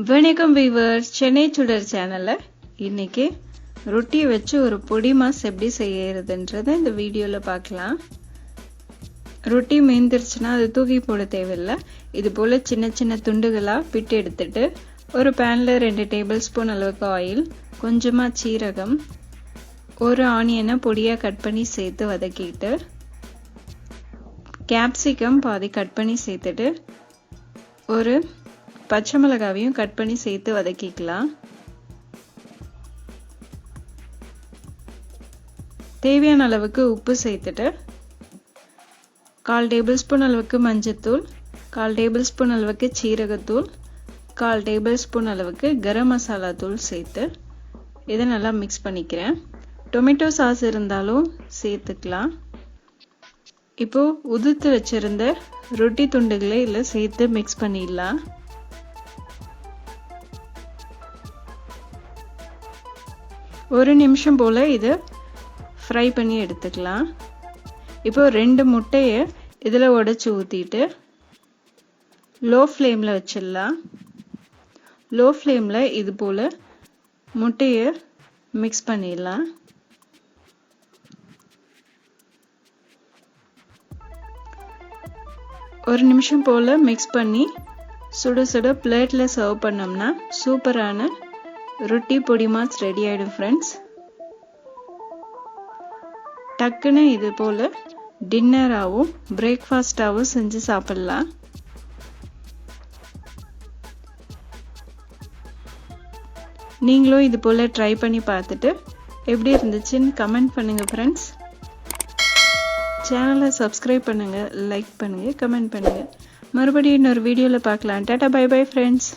வணக்கம் வியூவர்ஸ், சென்னை சுடர் சேனல்ல இன்னைக்கு ரொட்டி வச்சு ஒரு பொடி மாஸ் எப்படி செய்யறதுன்றதை இந்த வீடியோல பார்க்கலாம். ரொட்டி மீந்துருச்சுன்னா அது தூக்கி போட தேவையில்லை. இது போல சின்ன சின்ன துண்டுகளா பிட்டு எடுத்துட்டு ஒரு பேன்ல 2 டேபிள் ஸ்பூன் அளவுக்கு ஆயில், கொஞ்சமா சீரகம், ஒரு ஆனியனை பொடியா கட் பண்ணி சேர்த்து வதக்கிட்டு கேப்சிகம் பாதி கட் பண்ணி சேர்த்துட்டு ஒரு பச்சை மிளகாவையும் கட் பண்ணி சேர்த்து வதக்கிக்கலாம். தேவையான அளவுக்கு உப்பு சேர்த்துட்டு 1/4 டேபிள் ஸ்பூன் அளவுக்கு மஞ்சத்தூள், 1/4 டேபிள் ஸ்பூன் அளவுக்கு சீரகத்தூள், 1/4 டேபிள் ஸ்பூன் அளவுக்கு கரம் மசாலா தூள் சேர்த்து இதை நல்லா மிக்ஸ் பண்ணிக்கிறேன். டொமேட்டோ சாஸ் இருந்தாலும் சேர்த்துக்கலாம். இப்போ உதுத்து வச்சிருந்த ரொட்டி துண்டுகளை இதில் சேர்த்து மிக்ஸ் பண்ணிடலாம். ஒரு நிமிஷம் போல இதை ஃப்ரை பண்ணி எடுத்துக்கலாம். இப்போ 2 முட்டையை இதில் உடைச்சு ஊற்றிட்டு லோ ஃப்ளேமில் வச்சிடலாம். லோ ஃப்ளேமில் இது போல் முட்டையை மிக்ஸ் பண்ணிடலாம். ஒரு நிமிஷம் போல் மிக்ஸ் பண்ணி சுட சுட பிளேட்டில் சர்வ் பண்ணோம்னா சூப்பரான ரொட்டி பொடி மாஸ் ரெடி ஆயிடும் ஃப்ரெண்ட்ஸ். டக்குன்னு இது போல டின்னராகவும் பிரேக்ஃபாஸ்டாகவும் செஞ்சு சாப்பிடலாம். நீங்களும் இது போல ட்ரை பண்ணி பார்த்துட்டு எப்படி இருந்துச்சுன்னு கமெண்ட் பண்ணுங்க ஃப்ரெண்ட்ஸ். சேனலை சப்ஸ்கிரைப் பண்ணுங்க, லைக் பண்ணுங்க, கமெண்ட் பண்ணுங்க. மறுபடியும் இன்னொரு வீடியோவில் பார்க்கலாம். Tata, bye bye friends.